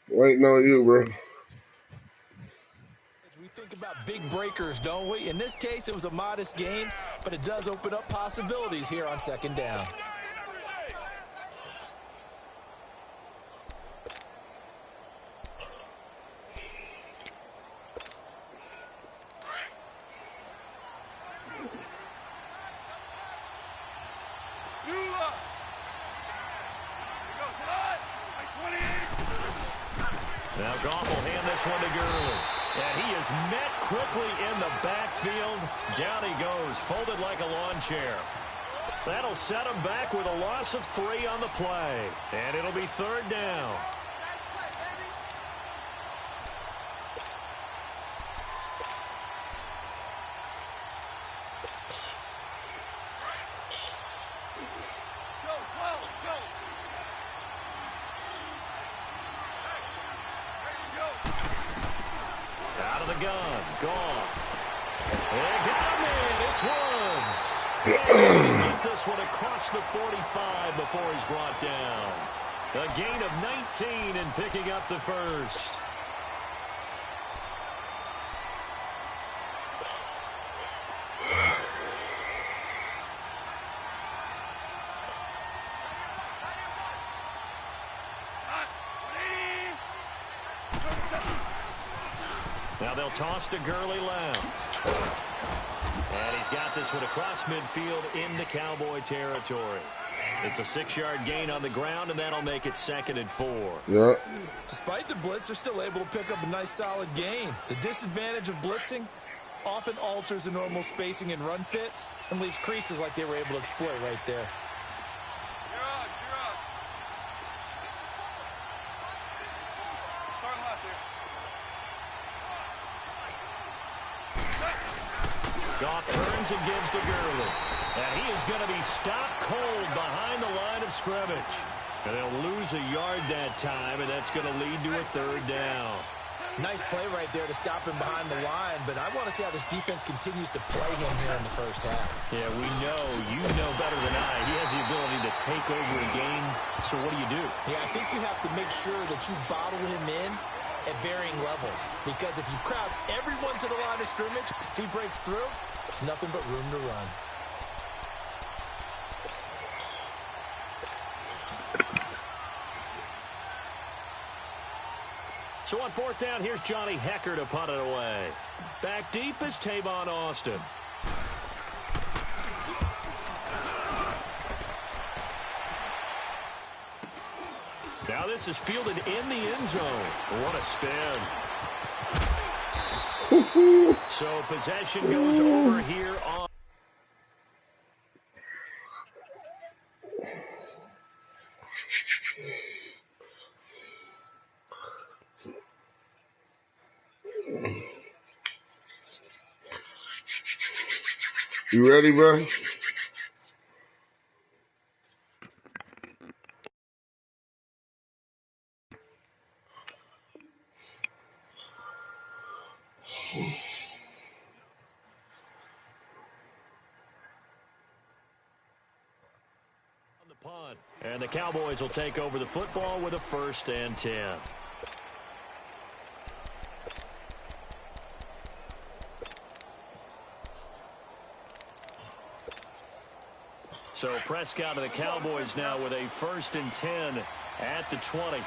Waiting on you, bro. We think about big breakers, don't we? In this case, it was a modest gain, but it does open up possibilities here on second down. Now Goff will hand this one to Gurley. And he is met quickly in the backfield. Down he goes, folded like a lawn chair. That'll set him back with a loss of 3 on the play. And it'll be third down. Out of the gun, Goff. They got him in. It's Woods. And get this one across the 45 before he's brought down. A gain of 19 and picking up the first. Now they'll toss to Gurley left. And he's got this one across midfield into Cowboy territory. It's a 6-yard gain on the ground, and that'll make it 2nd and 4. Yeah. Despite the blitz, they're still able to pick up a nice, solid gain. The disadvantage of blitzing often alters the normal spacing and run fits and leaves creases like they were able to exploit right there. Goff turns and gives to Gurley. And he is going to be stopped cold behind the line of scrimmage. And they'll lose a yard that time, and that's going to lead to a third down. Nice play right there to stop him behind the line, but I want to see how this defense continues to play him here in the first half. Yeah, we know. You know better than I. He has the ability to take over a game. So what do you do? Yeah, I think you have to make sure that you bottle him in at varying levels. Because if you crowd everyone to the line of scrimmage, if he breaks through, there's nothing but room to run. So on 4th down, here's Johnny Hecker to punt it away. Back deep is Tavon Austin. Now this is fielded in the end zone. What a spin. So possession goes over here on. You ready, bro? On the punt, and the Cowboys will take over the football with a 1st and 10. So Prescott and the Cowboys now with a 1st and 10 at the 20.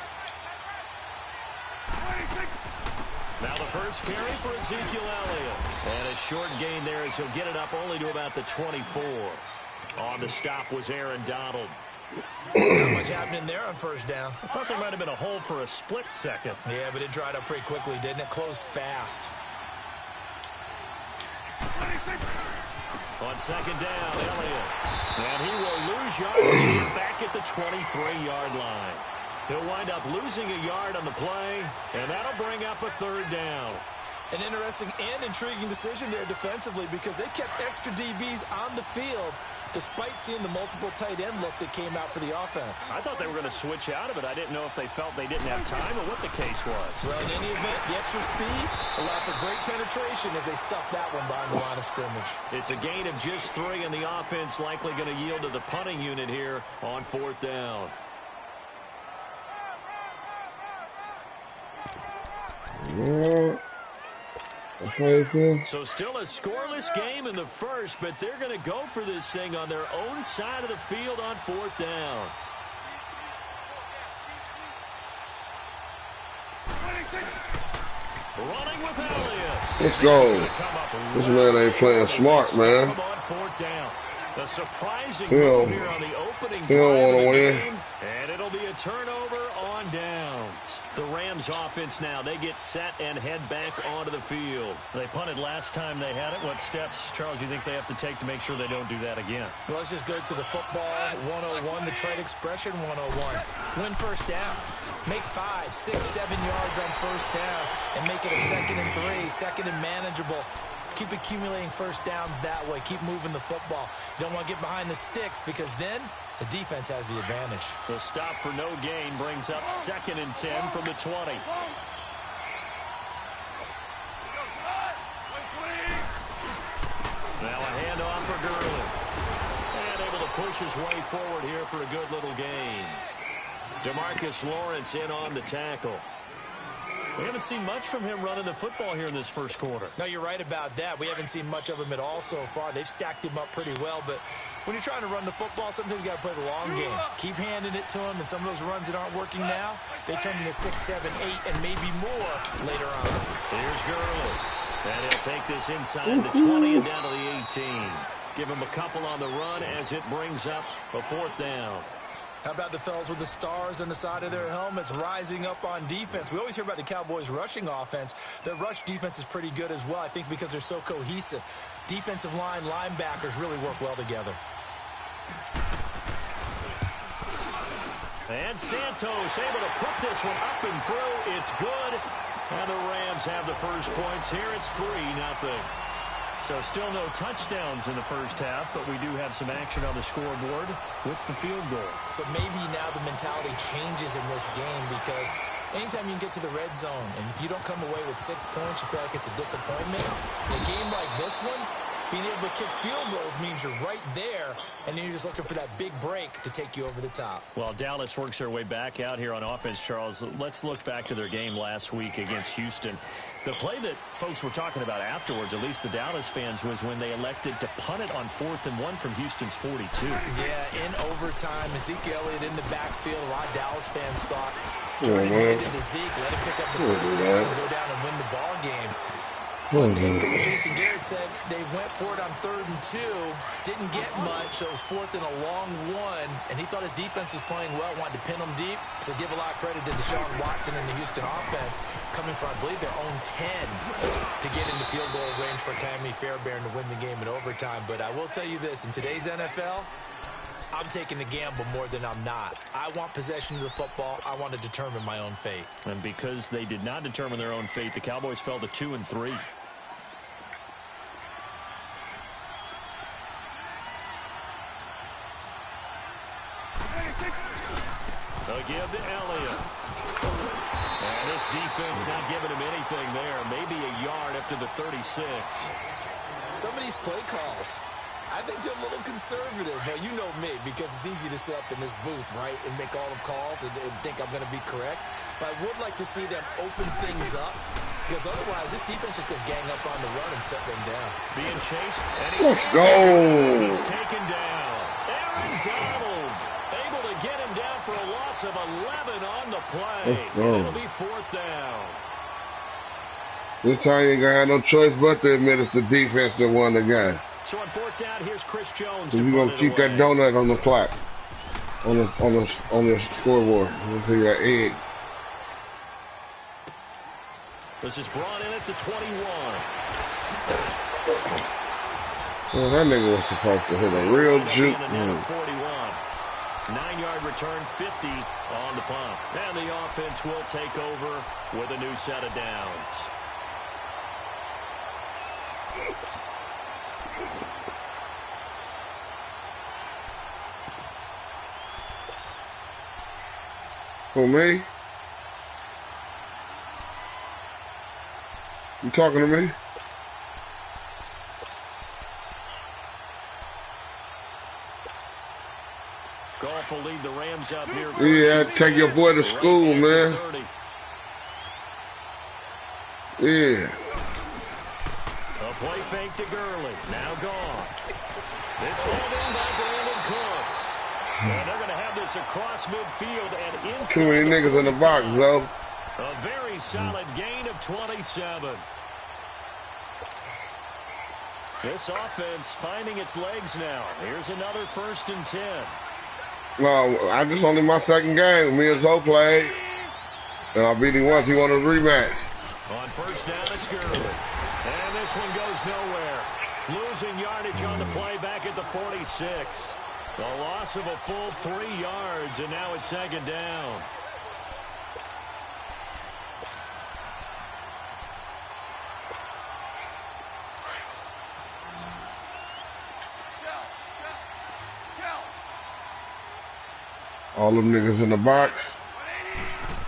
Now the first carry for Ezekiel Elliott. And a short gain there as he'll get it up only to about the 24. On the stop was Aaron Donald. Not much happening there on 1st down. I thought there might have been a hole for a split second. Yeah, but it dried up pretty quickly, didn't it? Closed fast. On 2nd down, Elliott. And he will lose yardage here back at the 23-yard line. He'll wind up losing a yard on the play, and that'll bring up a 3rd down. An interesting and intriguing decision there defensively because they kept extra DBs on the field despite seeing the multiple tight end look that came out for the offense. I thought they were going to switch out of it. I didn't know if they felt they didn't have time or what the case was. Well, in any event, the extra speed allowed for great penetration as they stuffed that one behind the line of scrimmage. It's a gain of just 3, and the offense likely going to yield to the punting unit here on 4th down. Yeah. That's how you feel. So still a scoreless game in the first, but they're going to go for this thing on their own side of the field on 4th down. Running with Elliott. Let's go. This man ain't playing smart, man. A surprising move here on the opening drive of the game, and it'll be a turnover on downs. The Rams offense now, they get set and head back onto the field. They punted last time they had it. What steps, Charles, you think they have to take to make sure they don't do that again? Well, let's just go to the football 101, the trade expression 101. Win first down. Make 5, 6, 7 yards on first down and make it a 2nd and 3, 2nd and manageable. Keep accumulating first downs that way. Keep moving the football. You don't want to get behind the sticks because then the defense has the advantage. The stop for no gain brings up 2nd and 10 from the 20. Now a handoff for Gurley. And able to push his way forward here for a good little gain. DeMarcus Lawrence in on the tackle. We haven't seen much from him running the football here in this first quarter. No, you're right about that. We haven't seen much of him at all so far. They've stacked him up pretty well, but when you're trying to run the football, sometimes you got to play the long game. Keep handing it to him, and some of those runs that aren't working now, they turn into 6, 7, 8, and maybe more later on. Here's Gurley. And he'll take this inside the 20 and down to the 18. Give him a couple on the run as it brings up a 4th down. How about the fellas with the stars on the side of their helmets rising up on defense? We always hear about the Cowboys' rushing offense. Their rush defense is pretty good as well, I think, because they're so cohesive. Defensive line, linebackers really work well together. And Santos able to put this one up and through. It's good. And the Rams have the first points here. It's 3-0. So still no touchdowns in the first half, but we do have some action on the scoreboard with the field goal. So maybe now the mentality changes in this game because anytime you can get to the red zone, and if you don't come away with 6 points, you feel like it's a disappointment. In a game like this one, being able to kick field goals means you're right there, and then you're just looking for that big break to take you over the top. Well, Dallas works their way back out here on offense, Charles. Let's look back to their game last week against Houston. The play that folks were talking about afterwards, at least the Dallas fans, was when they elected to punt it on 4th and 1 from Houston's 42. Yeah, in overtime, Ezekiel Elliott in the backfield. A lot of Dallas fans thought, turn it handed to Zeke, let him pick up the first down and go down and win the ball game. Jason Garrett said they went for it on 3rd and 2, didn't get much, so it was 4th and a long 1, and he thought his defense was playing well, wanted to pin them deep, so give a lot of credit to Deshaun Watson and the Houston offense, coming from, I believe, their own 10 to get into field goal range for Cammie Fairbairn to win the game in overtime. But I will tell you this, in today's NFL, I'm taking the gamble more than I'm not. I want possession of the football. I want to determine my own fate. And because they did not determine their own fate, the Cowboys fell to 2 and 3. They'll give to Elliott. And this defense not giving him anything there. Maybe a yard up to the 36. Some of these play calls, I think they're a little conservative. But you know me, because it's easy to sit up in this booth, right, and make all the calls and think I'm going to be correct. But I would like to see them open things up, because otherwise this defense is going to gang up on the run and shut them down. Being chased. Let's go. He's taken down. Aaron Donald able to get him down for a loss of 11 on the play. It'll be 4th down. This time you ain't gonna have no choice but to admit it's the defense that won the game. So on 4th down, here's Chris Jones. So you're gonna keep that donut on the clock, on the scoreboard until you got egg. This is brought in at the 21. Well, that nigga was supposed to hit a real juke. 41. 9-yard return, 50 on the punt. And the offense will take over with a new set of downs. For me? You talking to me? Goff will lead the Rams up here. Yeah, take your boy to school, man. Yeah. A play fake to Gurley. Now gone. It's rolled in by Brandon Cooks. And they're going to have this across midfield and inside. Too many niggas in the box, though. A very solid gain of 27. This offense finding its legs now. Here's another 1st and 10. No, I just only my second game. Me and Zoe played. And I beat him once. He wanted a rematch. On 1st down, it's Gurley. And this one goes nowhere. Losing yardage on the play back at the 46. The loss of a full 3 yards, and now it's 2nd down. All them niggas in the box.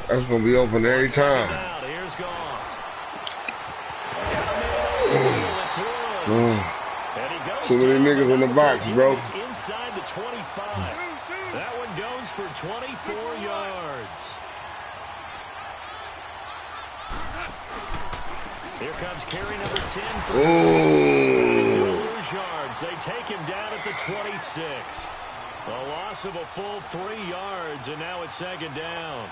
That's gonna be open every time. Here's Goff. Too many niggas in the box, bro. Inside the 25. That one goes for 24 yards. Here comes carry number 10 for lose yards. They take him down at the 26. A loss of a full 3 yards, and now it's 2nd down.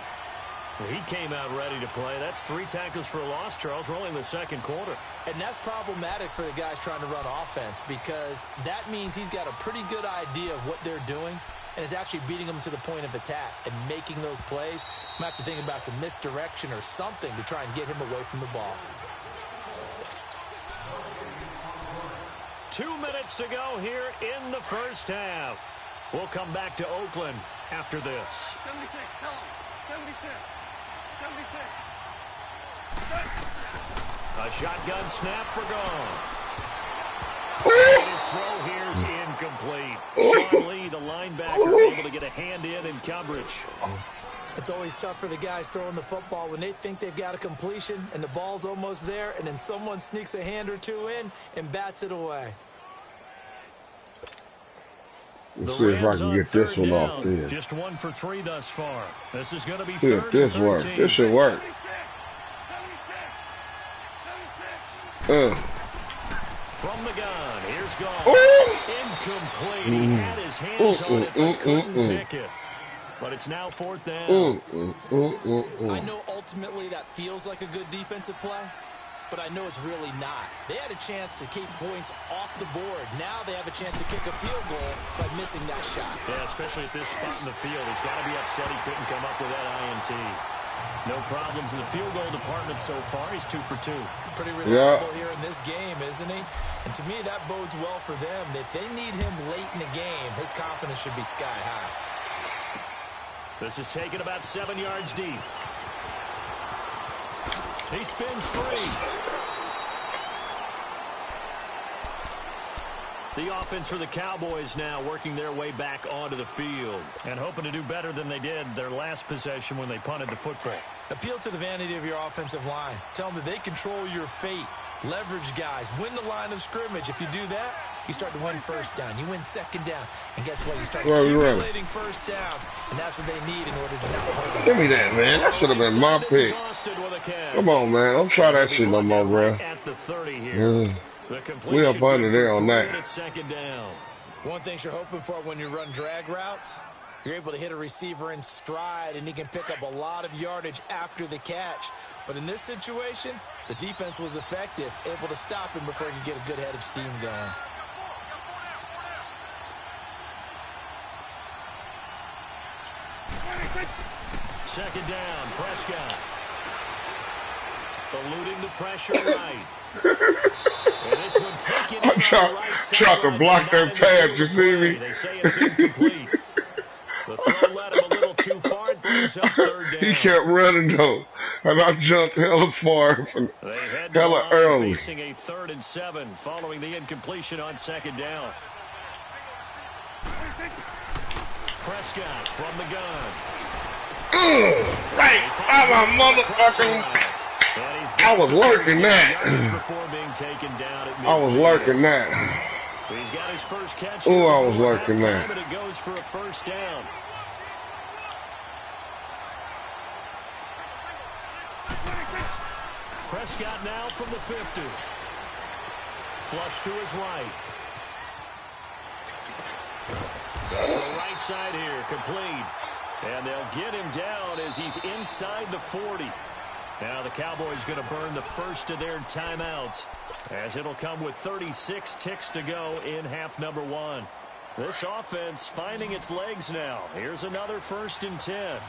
Well, he came out ready to play. That's 3 tackles for a loss, Charles. We're only in the 2nd quarter. And that's problematic for the guys trying to run offense because that means he's got a pretty good idea of what they're doing and is actually beating them to the point of attack and making those plays. I'm going to have to think about some misdirection or something to try and get him away from the ball. 2 minutes to go here in the 1st half. We'll come back to Oakland after this. 76, tell him. 76. 76. A shotgun snap for Goff. His throw here's incomplete. Sean Lee, the linebacker, able to get a hand in coverage. It's always tough for the guys throwing the football when they think they've got a completion and the ball's almost there, and then someone sneaks a hand or two in and bats it away. Let's see if I can get this one off there. Just 1 for 3 thus far. This is going to be See if this works. This should work. From the gun, here's Goff. Incomplete. He had his hands on it, but couldn't pick it. But it's now 4th down. I know ultimately that feels like a good defensive play, but I know it's really not. They had a chance to keep points off the board. Now they have a chance to kick a field goal by missing that shot. Yeah, especially at this spot in the field. He's got to be upset he couldn't come up with that INT. No problems in the field goal department so far. He's 2 for 2. Pretty reliable here in this game, isn't he? And to me, that bodes well for them. If they need him late in the game, his confidence should be sky high. This is taken about 7 yards deep. He spins free. The offense for the Cowboys now working their way back onto the field and hoping to do better than they did their last possession when they punted the football. Appeal to the vanity of your offensive line. Tell them that they control your fate. Leverage guys. Win the line of scrimmage. If you do that, you start to win 1st down. You win 2nd down. And guess what? You start accumulating 1st downs. And that's what they need in order to not play. Give me that, man. That should have been my pick. Come on, man. Don't try that shit no more, bro. At the 30 here. We up under there on that. 2nd down. One thing you're hoping for when you run drag routes, you're able to hit a receiver in stride, and he can pick up a lot of yardage after the catch. But in this situation, the defense was effective, able to stop him before he could get a good head of steam going. Second down, Prescott. Eluding the pressure right. And this one taken in on the right side. Tried to block that pass, you see me? They say it's incomplete. The throw led him a little too far. It brings up 3rd down. He kept running, though. And I jumped hella far from hella early. Facing a 3rd and 7 following the incompletion on 2nd down. Prescott from the gun. Right by my motherfucking... I was lurking that. I was lurking that. He's got his first catch. Oh, I was lurking that. It goes for a 1st down. Prescott now from the 50. Flush to his right. Goes to the right side here, complete. And they'll get him down as he's inside the 40. Now the Cowboys going to burn the first of their timeouts, as it'll come with 36 ticks to go in half number 1. This offense finding its legs now. Here's another 1st and 10.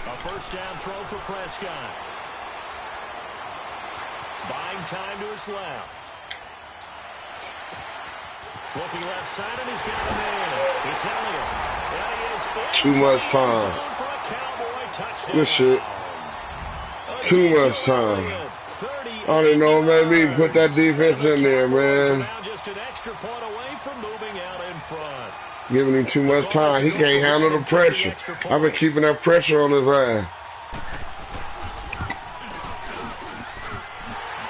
A first down throw for Prescott. Buying time to his left. Looking left side, and he's got a man. It's Elliott. Too much time. Good shit. Too much time. I don't even know, maybe put that defense in there, man. Just an extra point away from moving out in front. Giving him too much time. He can't handle the pressure. I've been keeping that pressure on his ass.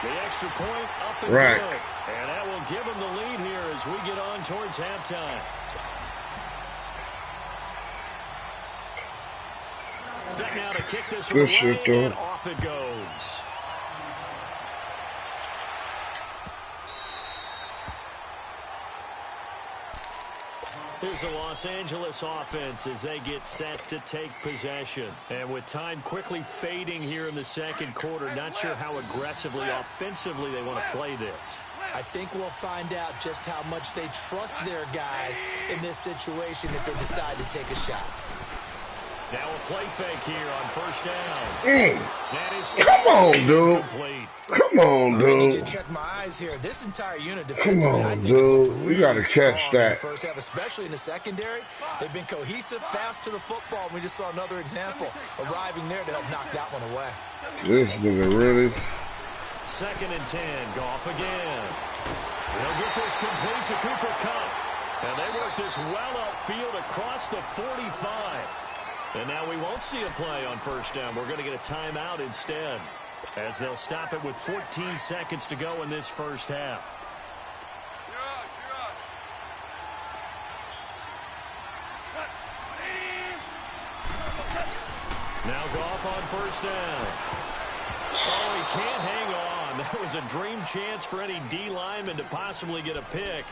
The extra point up and right. good. And that will give him the lead here as we get on towards halftime. Set now to kick this one away, and off it goes. Here's the Los Angeles offense as they get set to take possession. And with time quickly fading here in the second quarter, not sure how aggressively, offensively they want to play this. I think we'll find out just how much they trust their guys in this situation if they decide to take a shot. Now a play fake here on first down. That is come on, dude. Complete. Come on, dude. I need you to check my eyes here. This entire unit defensively, come on, dude. We got to catch that. In the first half, especially in the secondary. They've been cohesive, fast to the football. We just saw another example arriving there to help knock that one away. This nigga really. 2nd and 10. Goff again. They'll get this complete to Cooper Kupp. And they work this well upfield across the 45. And now we won't see a play on first down. We're going to get a timeout instead, as they'll stop it with 14 seconds to go in this first half. Now Goff on first down. Oh, he can't hang on. That was a dream chance for any D lineman to possibly get a pick,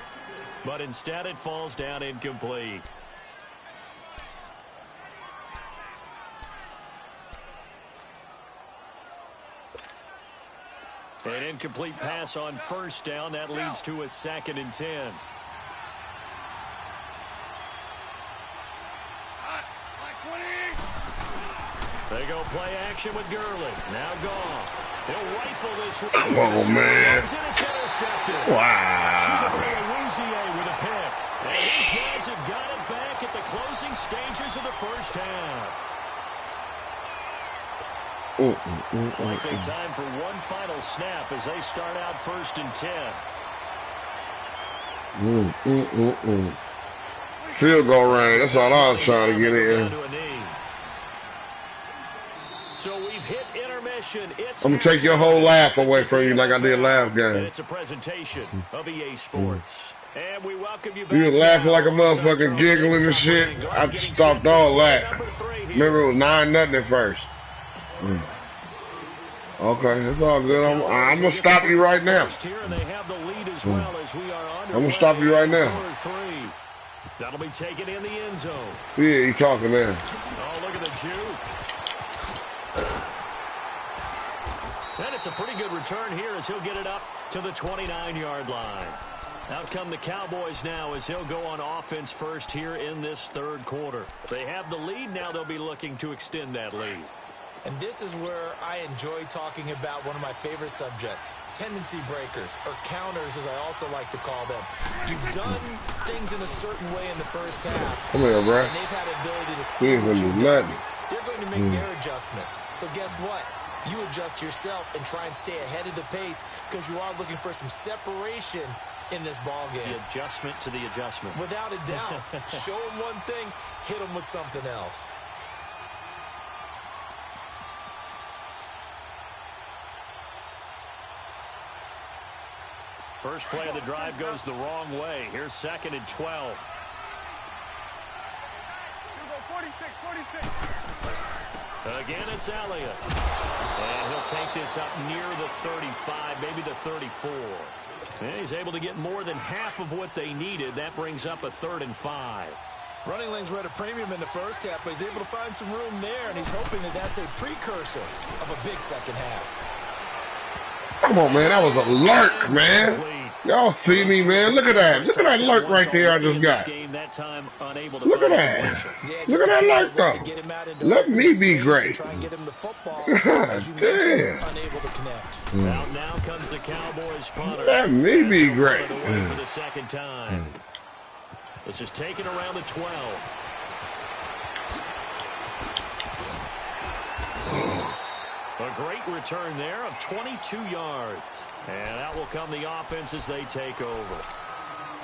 but instead it falls down incomplete. An incomplete pass on first down. That leads to a 2nd and 10. They go play action with Gurley. Now Goff. He'll rifle this one. Come on, man. It's intercepted. Wow. With a pick. And these guys have got it back at the closing stages of the first half. Likely time for one final snap as they start out 1st and 10. Field goal range. That's all I was trying to get in. So we've hit intermission. I'm going to take your whole laugh away from you like I did last game. It's a presentation of EA Sports. And we welcome you back. You was laughing like a motherfucker, giggling and shit. I stopped all that. Remember, it was 9-0 at first. Okay, it's all good. I'm going to stop you right now. I'm going to stop you right now. That'll be taken in the end zone. Yeah, you talking there. Oh, look at the juke. And it's a pretty good return here as he'll get it up to the 29-yard line. Out come the Cowboys now as they'll go on offense first here in this third quarter. They have the lead. Now they'll be looking to extend that lead. And this is where I enjoy talking about one of my favorite subjects, tendency breakers, or counters as I also like to call them. You've done things in a certain way in the first half, come here, bro. And they've had the ability to see what you've done. They're going to make their adjustments. So guess what? You adjust yourself and try and stay ahead of the pace because you are looking for some separation in this ball game. The adjustment to the adjustment. Without a doubt. Show them one thing, hit them with something else. First play of the drive goes the wrong way. Here's 2nd and 12. Again, it's Elliott. And he'll take this up near the 35, maybe the 34. And he's able to get more than half of what they needed. That brings up a 3rd and 5. Running lanes were at a premium in the first half, but he's able to find some room there, and he's hoping that that's a precursor of a big second half. Come on, man. That was a lurk, man. Y'all see me, man. Look at that. Look at that lurk right there I just got. Look at that. Look at that lurk, though. Let me be great. Damn. Now comes the Cowboys punter. Let me be great. For the second time. This is taken around the 12. A great return there of 22 yards. And out will come the offense as they take over.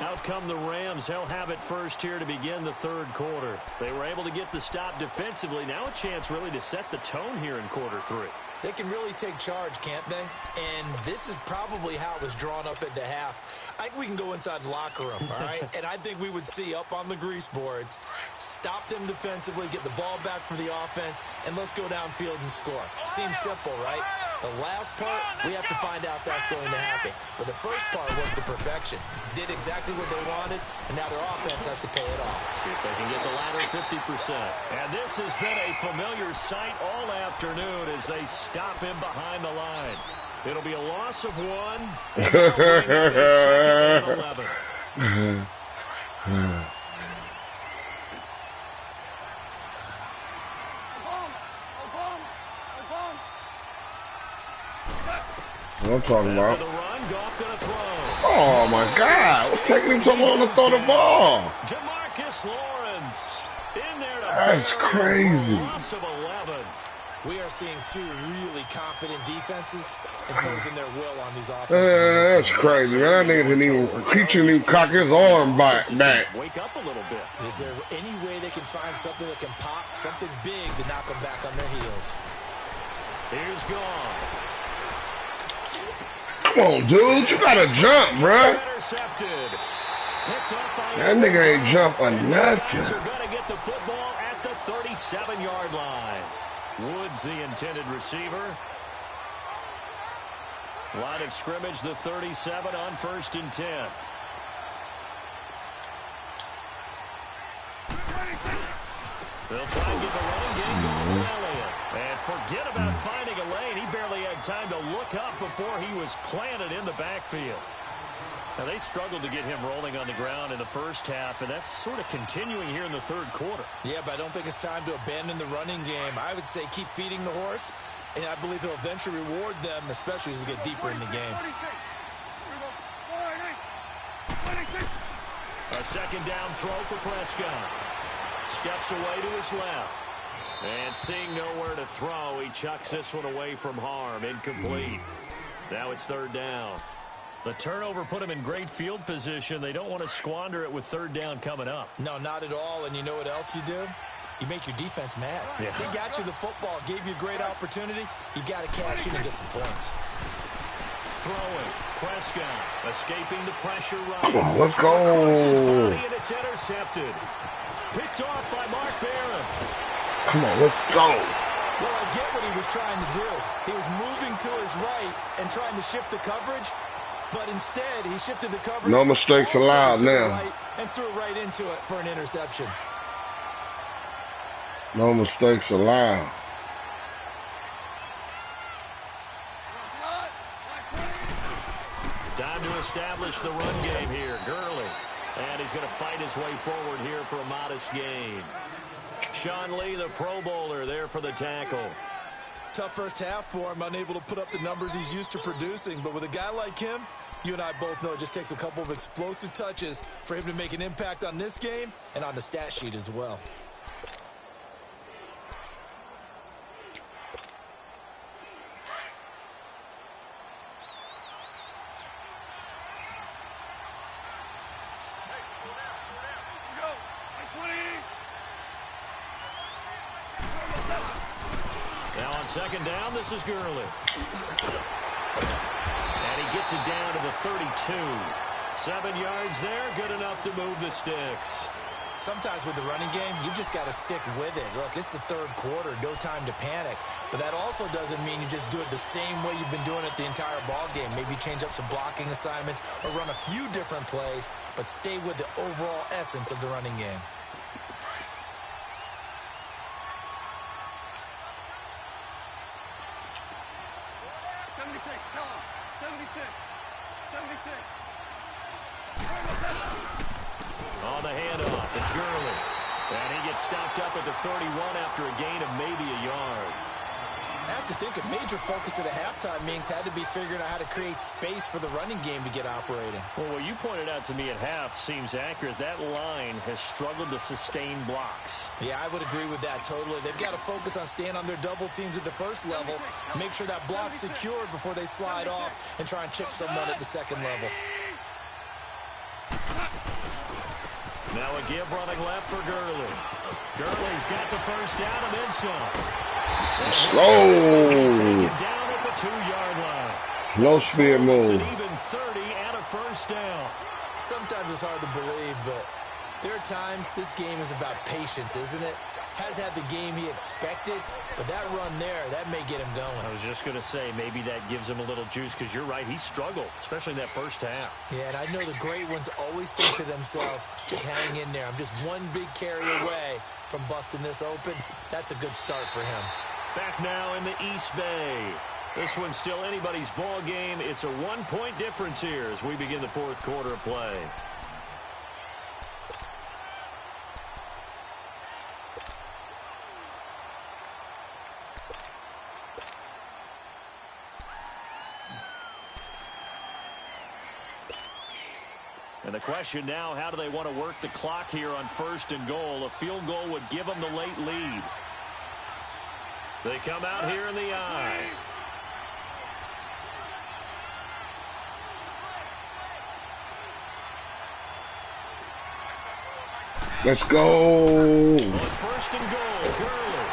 Out come the Rams. They'll have it first here to begin the 3rd quarter. They were able to get the stop defensively. Now a chance really to set the tone here in quarter 3. They can really take charge, can't they? And this is probably how it was drawn up at the half. I think we can go inside the locker room, all right? And I think we would see up on the grease boards, stop them defensively, get the ball back for the offense, and let's go downfield and score. Seems simple, right? The last part, we have to find out if that's going to happen. But the first part worked to perfection. Did exactly what they wanted, and now their offense has to pay it off. See if they can get the latter 50%. And this has been a familiar sight all afternoon as they stop him behind the line. It'll be a loss of 1. And they'll bring it to 2nd and 11. What I'm talking about. Oh my God! What's taking him so long to throw the ball? Jamarcus Lawrence in there to That's crazy. Loss of 11. We are seeing two really confident defenses imposing their will on these offenses. That's crazy, man. That nigga didn't even cock his arm back. Wake up a little bit. Is there any way they can find something that can pop, something big to knock them back on their heels? Here's gone. Come on, dude. You gotta jump, bruh. That nigga ain't jumping nothing. Are going to get the football at the 37-yard line. Woods, the intended receiver. Line of scrimmage, the 37 on 1st and 10. They'll try and get the running game going with Elliott. And forget about finding a lane. He barely had time to look up before he was planted in the backfield. Now, they struggled to get him rolling on the ground in the first half, and that's sort of continuing here in the 3rd quarter. Yeah, but I don't think it's time to abandon the running game. I would say keep feeding the horse, and I believe he'll eventually reward them, especially as we get deeper in the game. A 2nd down throw for Prescott. Steps away to his left. And seeing nowhere to throw, he chucks this one away from harm. Incomplete. Now it's 3rd down. The turnover put him in great field position. They don't want to squander it with 3rd down coming up. No, not at all. And you know what else you do? You make your defense mad. Yeah. They got you the football, gave you a great opportunity. You got to cash in and get some points. Throwing. Prescott escaping the pressure run. Come on, let's go. And it's intercepted. Picked off by Mark Barron. Come on, let's go. Well, I get what he was trying to do. He was moving to his right and trying to shift the coverage, but instead he shifted the coverage. No mistakes allowed now. Right and threw right into it for an interception. No mistakes allowed. Time to establish the run game here. Gurley. And he's going to fight his way forward here for a modest gain. Sean Lee, the Pro Bowler, there for the tackle. Tough first half for him, unable to put up the numbers he's used to producing. But with a guy like him, you and I both know it just takes a couple of explosive touches for him to make an impact on this game and on the stat sheet as well. Now on 2nd down, this is Gurley. And he gets it down to the 32. 7 yards there, good enough to move the sticks. Sometimes with the running game, you've just got to stick with it. Look, it's the third quarter, no time to panic. But that also doesn't mean you just do it the same way you've been doing it the entire ball game. Maybe change up some blocking assignments or run a few different plays, but stay with the overall essence of the running game. On the handoff, it's Gurley. And he gets stopped up at the 31 after a gain of maybe a yard. I have to think a major focus at a halftime means had to be figuring out how to create space for the running game to get operating. Well, what you pointed out to me at half seems accurate. That line has struggled to sustain blocks. Yeah, I would agree with that totally. They've got to focus on staying on their double teams at the first level, make sure that block's secured before they slide off and try and chip someone at the second level. Now a give running left for Gurley. Gurley's got the first down and then some. Slow. Taken down at the 2-yard line. No speed move. It's an even 30 and a first down. Sometimes it's hard to believe, but there are times this game is about patience, isn't it? Has had the game he expected, but that run there, that may get him going. I was just going to say, maybe that gives him a little juice, because you're right, he struggled, especially in that first half. Yeah, and I know the great ones always think to themselves, just hang in there. I'm just one big carry away from busting this open. That's a good start for him. Back now in the East Bay. This one's still anybody's ball game. It's a 1-point difference here as we begin the fourth quarter of play. And the question now, how do they want to work the clock here on 1st and goal? A field goal would give them the late lead. They come out here in the I. Let's go. On 1st and goal, Gurley.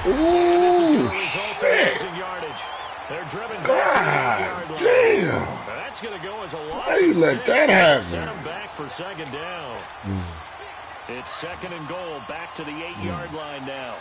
Ooh, And this is going to result in losing yardage. They're driven back to the 8-yard line. Damn. That's going to go as a loss How you of let 6. that happen? Set them back for 2nd down. It's 2nd and goal, back to the 8-yard line now.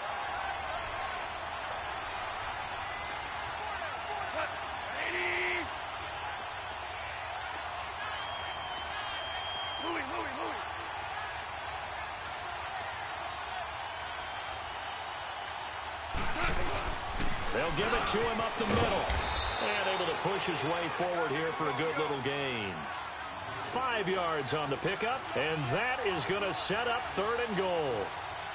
They'll give it to him up the middle. And able to push his way forward here for a good little gain. 5 yards on the pickup, and that is going to set up 3rd and goal.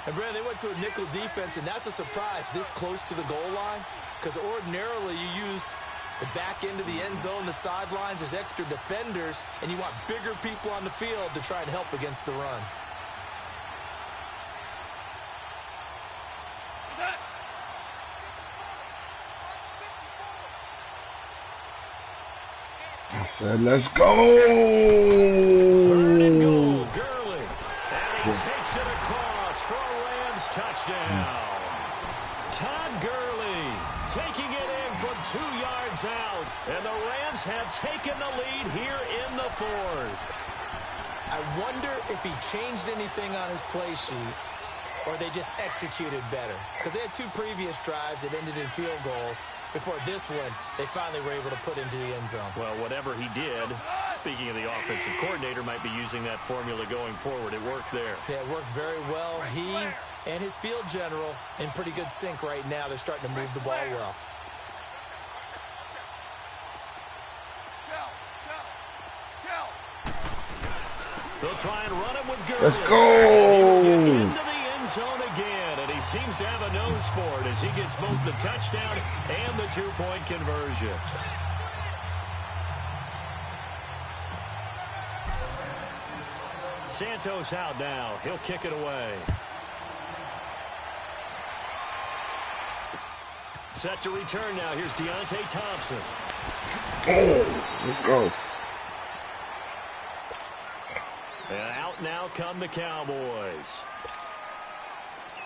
And Brandon, they went to a nickel defense, and that's a surprise this close to the goal line, because ordinarily you use the back end of the end zone, the sidelines as extra defenders, and you want bigger people on the field to try and help against the run. And let's go. 3rd and goal, Gurley. And he takes it across for a Rams touchdown. Todd Gurley taking it in from 2 yards out. And the Rams have taken the lead here in the 4th. I wonder if he changed anything on his play sheet or they just executed better. Because they had 2 previous drives that ended in field goals. Before this one, they finally were able to put into the end zone. Well, whatever he did, speaking of the offensive coordinator, might be using that formula going forward. It worked there. Yeah, it worked very well. He and his field general in pretty good sync right now. They're starting to move the ball well. They'll try and run him with Gurley. Let's go. Into the end zone again, and he seems to have a nose for it as he gets both the touchdown and the 2-point conversion. Santos out now. He'll kick it away. Set to return now. Here's Deontay Thompson. Oh, let's go. And out now come the Cowboys.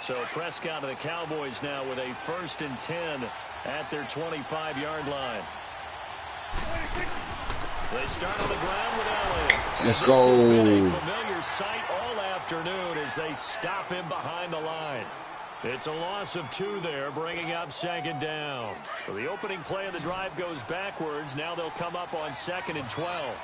So Prescott and the Cowboys now with a 1st and 10 at their 25-yard line. They start on the ground with Elliott. Let's This go. has been a familiar sight all afternoon as they stop him behind the line. It's a loss of 2 there, bringing up 2nd down. So the opening play of the drive goes backwards. Now they'll come up on 2nd and 12.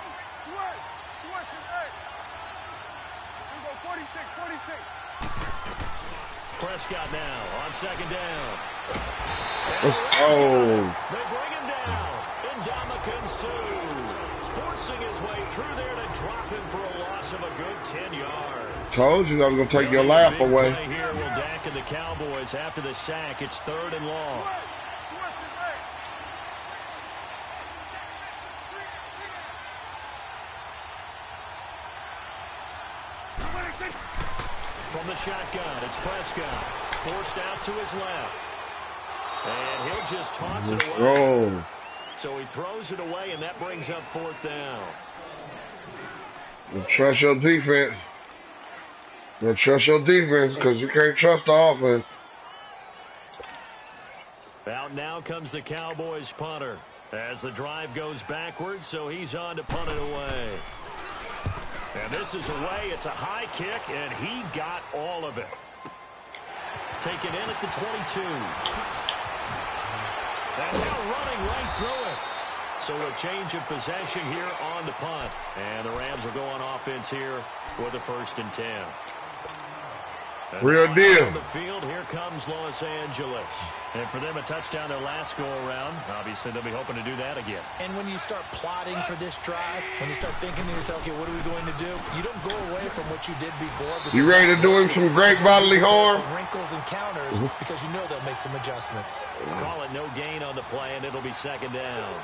Prescott now on 2nd down. Oh. They bring him down. Ndamukong Suh forcing his way through there to drop him for a loss of a good 10 yards. Told you I was going to take your laugh away. Here will Dak and the Cowboys after the sack. It's 3rd and long. From the shotgun, it's Prescott. Forced out to his left. And he'll just toss it away. Oh. So he throws it away, and that brings up 4th down. You trust your defense. You trust your defense because you can't trust the offense. Out now comes the Cowboys punter as the drive goes backwards, so he's on to punt it away. And this is away. It's a high kick, and he got all of it. Taken in at the 22. And now running right through it. So a change of possession here on the punt. And the Rams will go on offense here with a 1st and 10. And real deal. On the field, here comes Los Angeles. And for them, a touchdown their last go-around. Obviously, they'll be hoping to do that again. And when you start plotting for this drive, when you start thinking to yourself, okay, what are we going to do? You don't go away from what you did before. You ready to do him some great bodily harm? Wrinkles and counters because you know they'll make some adjustments. Call it no gain on the play, and it'll be 2nd down.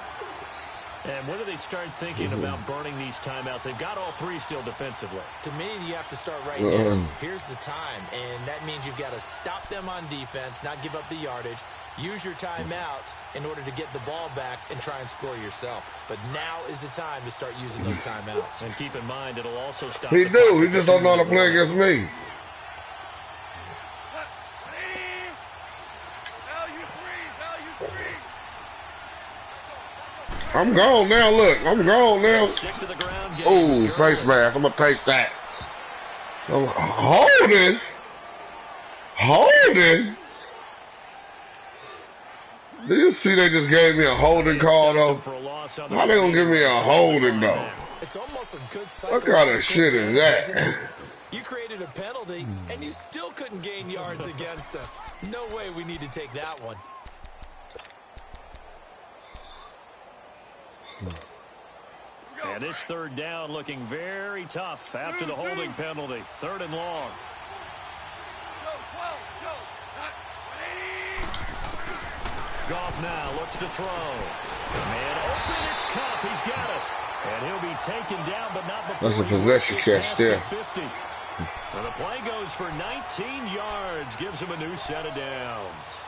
And when do they start thinking about burning these timeouts? They've got all 3 still defensively. To me, you have to start right now. Here's the time, and that means you've got to stop them on defense, not give up the yardage, use your timeouts in order to get the ball back and try and score yourself. But now is the time to start using those timeouts. And keep in mind, it'll also stop. He do. He just don't know how to play against me. I'm gone now, look. I'm gone now. Oh, face mask. I'm going to take that. Holding. Holding. Do you see they just gave me a holding call, though? How they going to give me a holding, though? It's almost a good what kind of shit is that? You created a penalty, and you still couldn't gain yards against us. No way we need to take that one. And this 3rd down looking very tough after the holding penalty. 3rd and long. Goff now looks to throw. Man open, it's Cup. He's got it. And he'll be taken down, but not before. That's a possession catch there. 50. Well, the play goes for 19 yards. Gives him a new set of downs.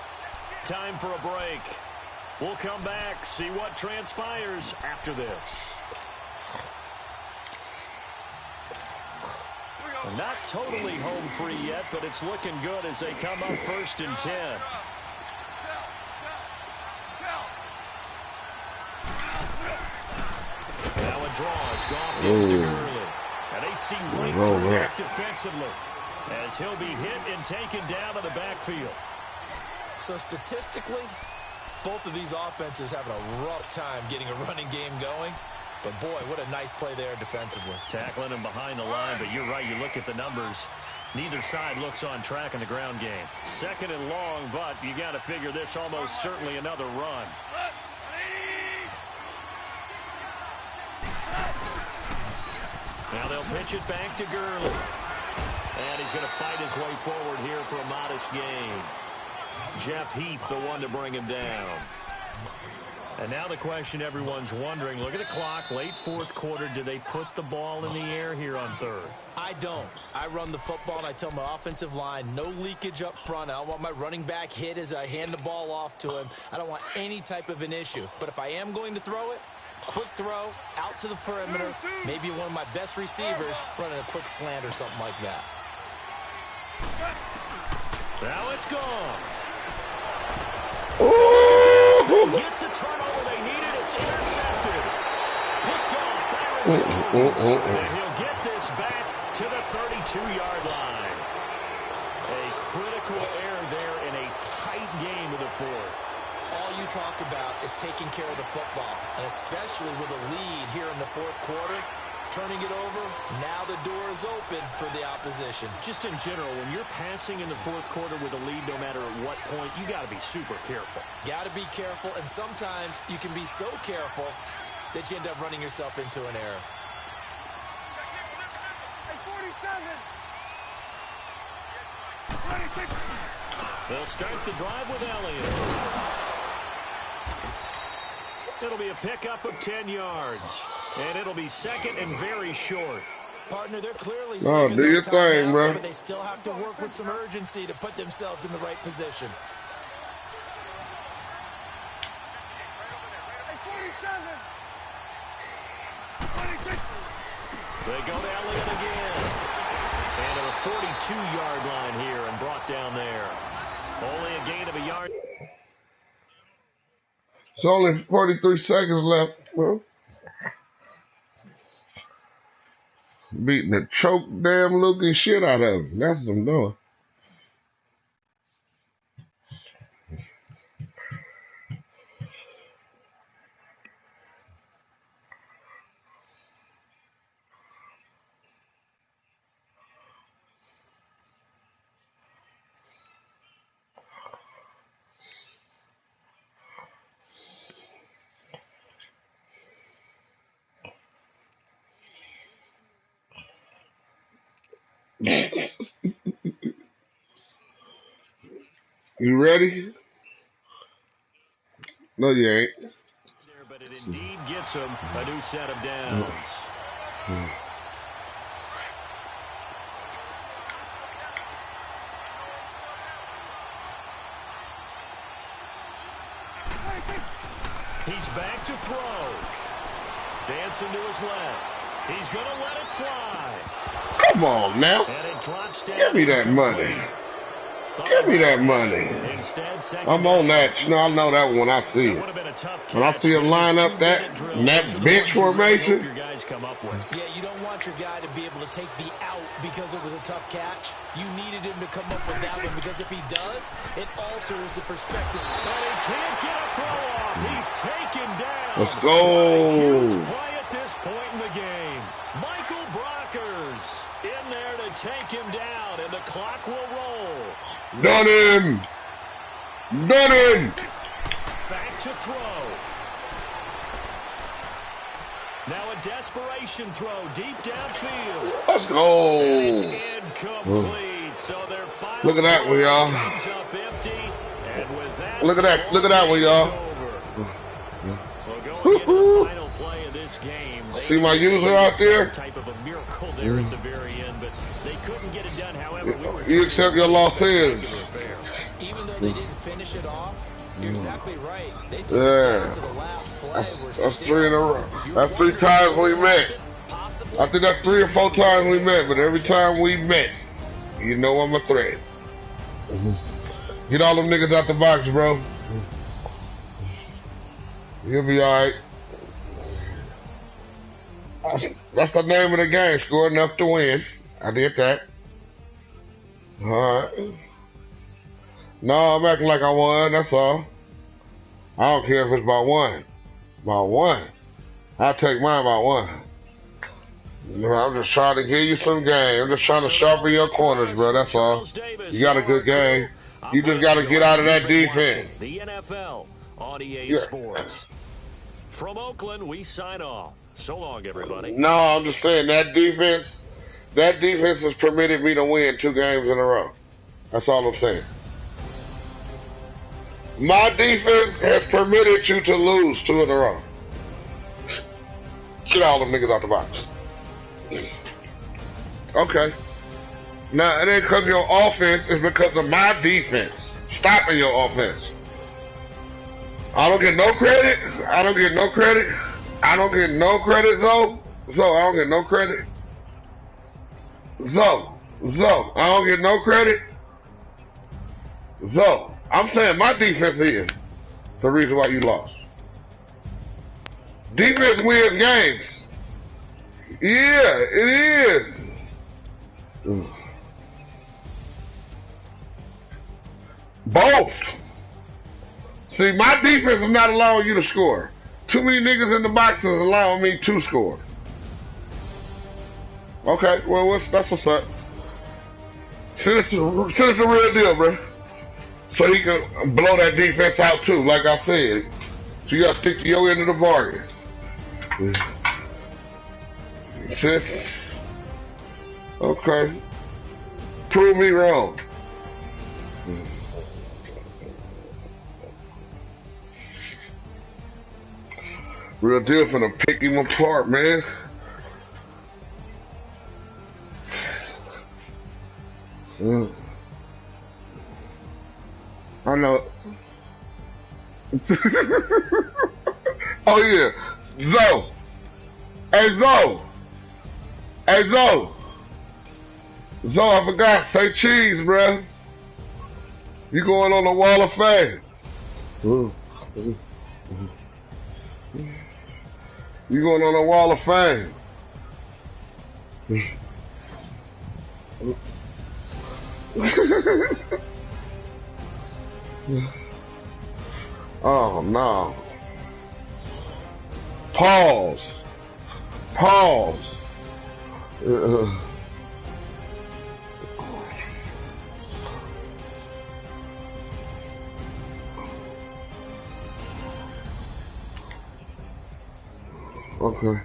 Time for a break. We'll come back, see what transpires after this. Not totally home free yet, but it's looking good as they come up 1st and 10. Now it draws. Goff gives to Gurley. And they see right through that defensively as he'll be hit and taken down to the backfield. So statistically, both of these offenses having a rough time getting a running game going. But, boy, what a nice play there defensively. Tackling him behind the line, but you're right. You look at the numbers. Neither side looks on track in the ground game. 2nd and long, but you got to figure this almost certainly another run. Now they'll pitch it back to Gurley. And he's going to fight his way forward here for a modest gain. Jeff Heath, the one to bring him down. And now the question everyone's wondering, look at the clock, late 4th quarter, do they put the ball in the air here on 3rd? I don't. I run the football, and I tell my offensive line, no leakage up front. I don't want my running back hit as I hand the ball off to him. I don't want any type of an issue. But if I am going to throw it, quick throw, out to the perimeter, maybe one of my best receivers running a quick slant or something like that. Now it's gone. Get the turnover they needed. It's intercepted. Picked off Barrett Jones. And he'll get this back to the 32-yard line. A critical error there in a tight game of the fourth. All you talk about is taking care of the football, and especially with a lead here in the fourth quarter. Turning it over, now the door is open for the opposition. Just in general, when you're passing in the fourth quarter with a lead, no matter at what point, you got to be super careful. Got to be careful, and sometimes you can be so careful that you end up running yourself into an error. They'll start the drive with Elliott. It'll be a pickup of 10 yards. And it'll be second and very short. Partner, they're clearly do your thing, bro. But they still have to work with some urgency to put themselves in the right position. They go to Elliott again. And to the 42-yard line here and brought down there. Only a gain of a yard. It's only 43 seconds left, bro. Beating the choke damn looking shit out of him. That's what I'm doing. You ready? No, you ain't. But it indeed gets him a new set of downs. He's back to throw. Dancing to his left. He's going to let it fly. Come on now. And it drops down. Give me that money. Give me that money. I'm on that. You know, I know that one when I see it. When I see him line up that bench formation. Yeah, you don't want your guy to be able to take the out because it was a tough catch. You needed him to come up with that one because if he does, it alters the perspective. But he can't get a throw off. He's taken down. Let's go. Huge play at this point in the game. Michael Brockers in there to take him down, and the clock will roll. Done him. Done him. Back to throw. Now a desperation throw deep downfield. Let's go. And it's incomplete. So their final look at that one, y'all. comes up empty. And with that, look at that. Look at that one, y'all. We'll go into the final play of this game. See my user out there? Type of a miracle there at the very end, but they couldn't get it done. However, you accept your losses. Even though they didn't finish it off, you're exactly right. They took us down to the last play. That's 3 in a row. That's 3 times we met. I think that's 3 or 4 times we met, but every time we met, you know I'm a threat. Get all them niggas out the box, bro. You'll be alright. That's the name of the game. Score enough to win. I did that. Alright. No, I'm acting like I won, that's all. I don't care if it's by 1. By 1. I'll take mine by 1. You know, I'm just trying to give you some game. I'm just trying to sharpen your corners, bro, that's all. You got a good game. You just got to get out of that defense. The NFL on EA Sports. From Oakland, we sign off. So long, everybody. No, I'm just saying that defense has permitted me to win 2 games in a row. That's all I'm saying. My defense has permitted you to lose 2 in a row. Get all them niggas out the box. Okay. Now, it ain't because of your offense, it's because of my defense. Stopping your offense. I don't get no credit. I don't get no credit. I don't get no credit, Zoe. Zoe, I don't get no credit. Zoe, I don't get no credit. Zoe, I'm saying my defense is the reason why you lost. Defense wins games. Yeah, it is. Both. See, my defense is not allowing you to score. Too many niggas in the box is allowing me to score. Okay, well, that's what's up. Send it the real deal, bro. So he can blow that defense out too, like I said. So you gotta stick to your end of the bargain. Sis. Okay. Prove me wrong. Real deal finna pick him apart, man. I know. Oh yeah, Zoe. Hey Zoe. Hey Zoe. Zoe, I forgot. Say cheese, bruh. You going on the wall of fame. You going on the wall of fame. Oh no. Pause. Pause. Okay.